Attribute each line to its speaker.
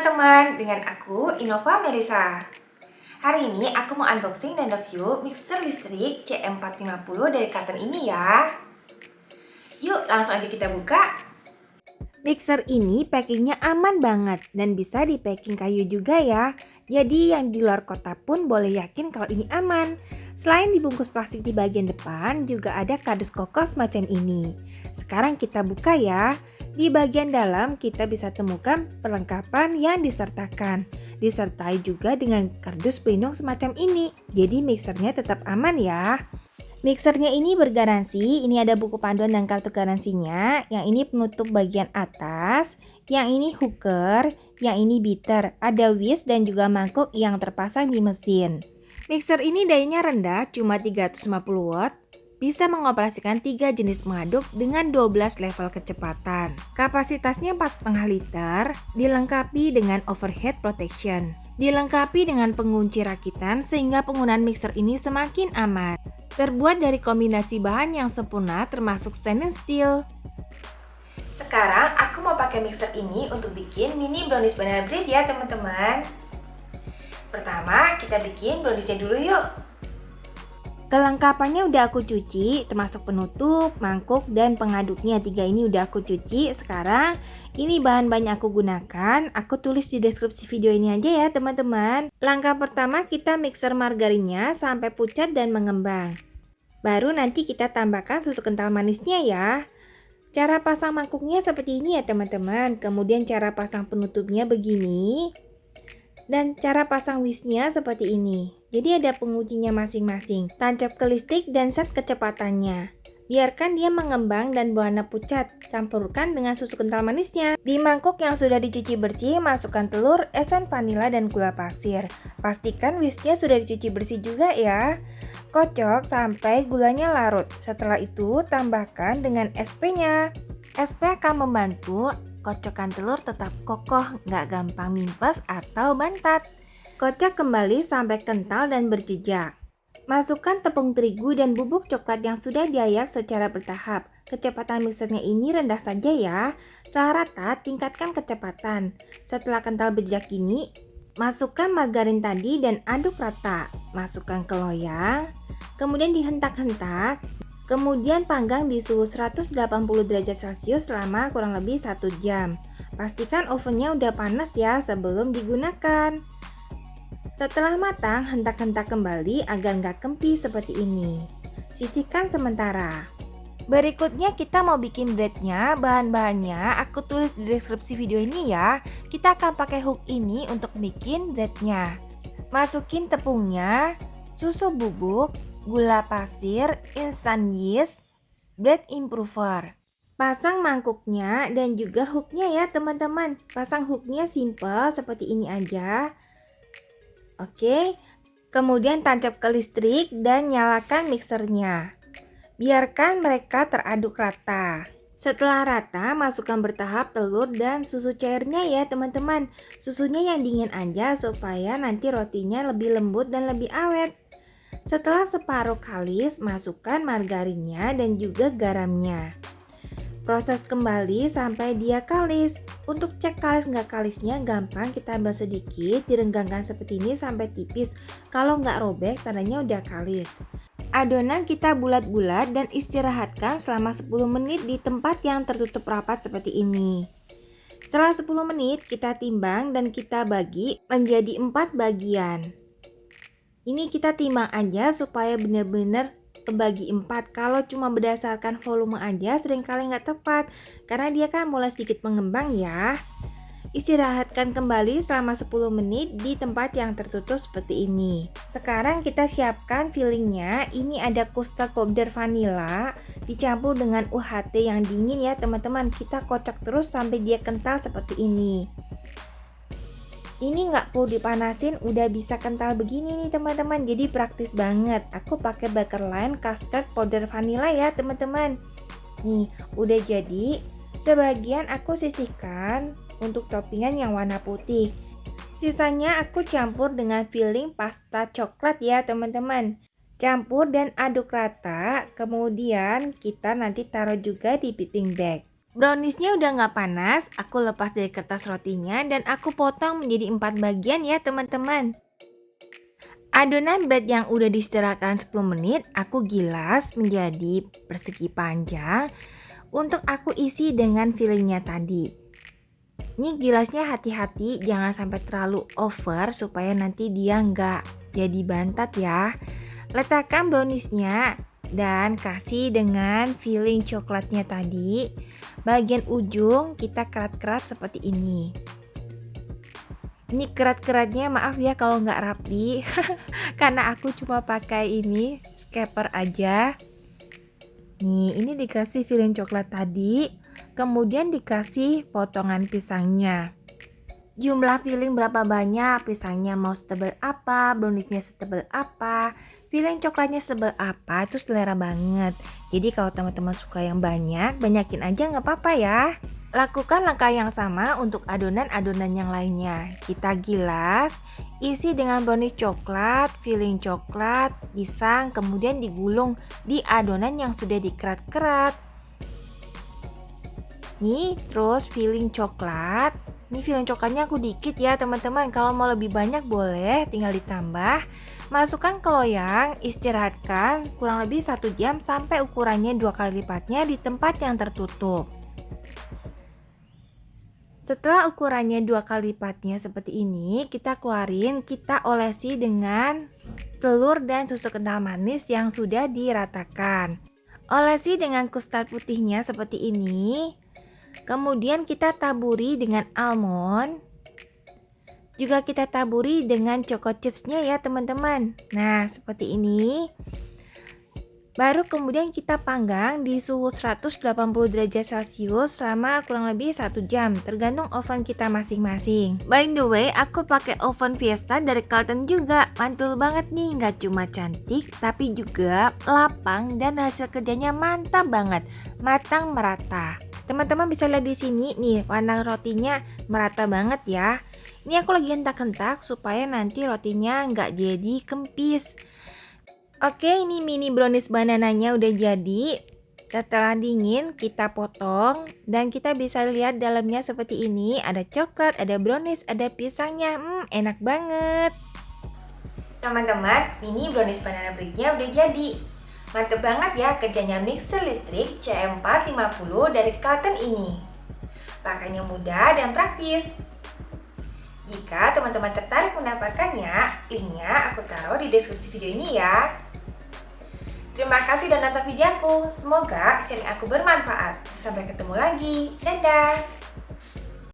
Speaker 1: teman-teman, dengan aku Innova Melisa. Hari ini aku mau unboxing dan review mixer listrik CM450 dari Karton ini ya. Yuk langsung aja kita buka. Mixer ini packingnya aman banget dan bisa di packing kayu juga ya. Jadi yang di luar kota pun boleh yakin kalau ini aman. Selain dibungkus plastik di bagian depan, juga ada kardus kokoh semacam ini. Sekarang kita buka ya. Di bagian dalam kita bisa temukan perlengkapan yang disertakan. Disertai juga dengan kardus pelindung semacam ini. Jadi mixernya tetap aman ya. Mixernya ini bergaransi, ini ada buku panduan dan kartu garansinya. Yang ini penutup bagian atas, yang ini hooker, yang ini beater. Ada whisk dan juga mangkuk yang terpasang di mesin. Mixer ini dayanya rendah, cuma 350 watt. Bisa mengoperasikan 3 jenis mengaduk dengan 12 level kecepatan. Kapasitasnya 4,5 liter, dilengkapi dengan overhead protection. Dilengkapi dengan pengunci rakitan sehingga penggunaan mixer ini semakin aman. Terbuat dari kombinasi bahan yang sempurna termasuk stainless steel. Sekarang aku mau pakai mixer ini untuk bikin mini brownies banana bread ya teman-teman. Pertama kita bikin browniesnya dulu yuk. Kelengkapannya udah aku cuci, termasuk penutup, mangkuk, dan pengaduknya. 3 ini udah aku cuci. Sekarang ini bahan-bahan yang aku gunakan. Aku tulis di deskripsi video ini aja ya teman-teman. Langkah pertama kita mixer margarinnya sampai pucat dan mengembang. Baru nanti kita tambahkan susu kental manisnya ya. Cara pasang mangkuknya seperti ini ya teman-teman. Kemudian cara pasang penutupnya begini. Dan cara pasang whisknya seperti ini. Jadi ada penguncinya masing-masing. Tancap ke listrik dan set kecepatannya. Biarkan dia mengembang dan berwarna pucat. Campurkan dengan susu kental manisnya. Di mangkuk yang sudah dicuci bersih, masukkan telur, esen vanila, dan gula pasir. Pastikan whisknya sudah dicuci bersih juga ya. Kocok sampai gulanya larut. Setelah itu tambahkan dengan SP-nya. SP akan membantu kocokan telur tetap kokoh, nggak gampang mimpes atau bantat. Kocok kembali sampai kental dan berjejak. Masukkan tepung terigu dan bubuk coklat yang sudah diayak secara bertahap. Kecepatan mixernya ini rendah saja ya. Serata tingkatkan kecepatan. Setelah kental berjejak ini, masukkan margarin tadi dan aduk rata. Masukkan ke loyang, kemudian dihentak-hentak. Kemudian panggang di suhu 180 derajat Celcius selama kurang lebih 1 jam. Pastikan ovennya udah panas ya sebelum digunakan. Setelah matang, hentak-hentak kembali agar nggak kempis seperti ini. Sisihkan sementara. Berikutnya kita mau bikin breadnya. Bahan-bahannya aku tulis di deskripsi video ini ya. Kita akan pakai hook ini untuk bikin breadnya. Masukin tepungnya, susu bubuk, gula pasir, instant yeast, bread improver. Pasang mangkuknya dan juga hooknya ya teman-teman. Pasang hooknya simple seperti ini aja. Oke, kemudian tancap ke listrik dan nyalakan mixernya. Biarkan mereka teraduk rata. Setelah rata, masukkan bertahap telur dan susu cairnya ya teman-teman. Susunya yang dingin aja supaya nanti rotinya lebih lembut dan lebih awet. Setelah separuh kalis, masukkan margarinnya dan juga garamnya. Proses kembali sampai dia kalis. Untuk cek kalis nggak kalisnya gampang, kita ambil sedikit, direnggangkan seperti ini sampai tipis. Kalau nggak robek, tandanya udah kalis. Adonan kita bulat-bulat dan istirahatkan selama 10 menit di tempat yang tertutup rapat seperti ini. Setelah 10 menit, kita timbang dan kita bagi menjadi 4 bagian. Ini kita timbang aja supaya benar-benar kebagi 4. Kalau cuma berdasarkan volume aja seringkali nggak tepat karena dia kan mulai sedikit mengembang ya. Istirahatkan kembali selama 10 menit di tempat yang tertutup seperti ini. Sekarang kita siapkan fillingnya. Ini ada custard powder vanilla dicampur dengan UHT yang dingin ya teman-teman. Kita kocok terus sampai dia kental seperti ini. Ini nggak perlu dipanasin, udah bisa kental begini nih teman-teman. Jadi praktis banget. Aku pakai Bakerline custard powder vanilla ya teman-teman. Nih, udah jadi. Sebagian aku sisihkan untuk toppingan yang warna putih. Sisanya aku campur dengan filling pasta coklat ya teman-teman. Campur dan aduk rata. Kemudian kita nanti taruh juga di piping bag. Browniesnya udah nggak panas, aku lepas dari kertas rotinya dan aku potong menjadi 4 bagian ya teman-teman. Adonan bread yang udah diistirahatkan 10 menit, aku gilas menjadi persegi panjang untuk aku isi dengan fillingnya tadi. Ini gilasnya hati-hati, jangan sampai terlalu over supaya nanti dia nggak jadi bantat ya. Letakkan browniesnya dan kasih dengan filling coklatnya tadi. Bagian ujung kita kerat-kerat seperti ini. Ini kerat-keratnya maaf ya kalau nggak rapi karena aku cuma pakai ini scraper aja. Nih, ini dikasih filling coklat tadi, kemudian dikasih potongan pisangnya. Jumlah filling berapa banyak, pisangnya mau setebal apa, browniesnya setebal apa, filling coklatnya setebal apa, itu selera banget. Jadi kalau teman-teman suka yang banyak, banyakin aja nggak apa-apa ya. Lakukan langkah yang sama untuk adonan-adonan yang lainnya. Kita gilas, isi dengan brownies coklat, filling coklat, pisang, kemudian digulung di adonan yang sudah dikerat-kerat. Nih, terus filling coklat. Ini filling coklatnya aku dikit ya teman-teman. Kalau mau lebih banyak boleh, tinggal ditambah. Masukkan ke loyang, istirahatkan kurang lebih 1 jam sampai ukurannya 2 kali lipatnya di tempat yang tertutup. Setelah ukurannya 2 kali lipatnya seperti ini, kita keluarin, kita olesi dengan telur dan susu kental manis yang sudah diratakan. Olesi dengan kustar putihnya seperti ini. Kemudian kita taburi dengan almond. Juga kita taburi dengan choco chipsnya ya teman-teman. Nah, seperti ini. Baru kemudian kita panggang di suhu 180 derajat Celcius selama kurang lebih 1 jam, tergantung oven kita masing-masing. By the way, aku pakai oven Fiesta dari Carlton juga. Mantul banget nih, nggak cuma cantik, tapi juga lapang dan hasil kerjanya mantap banget, matang merata. Teman-teman bisa lihat di sini nih, warna rotinya merata banget ya. Ini aku lagi hentak-hentak supaya nanti rotinya nggak jadi kempis. Oke, ini mini brownies banananya udah jadi. Setelah dingin, kita potong dan kita bisa lihat dalamnya seperti ini. Ada coklat, ada brownies, ada pisangnya. Enak banget. Teman-teman, mini brownies banana breadnya udah jadi. Mantep banget ya kerjanya mixer listrik CM450 dari Carlton ini. Pakainya mudah dan praktis. Jika teman-teman tertarik mendapatkannya, linknya aku taruh di deskripsi video ini ya. Terima kasih sudah nonton videoku. Semoga sharing aku bermanfaat. Sampai ketemu lagi. Dadah!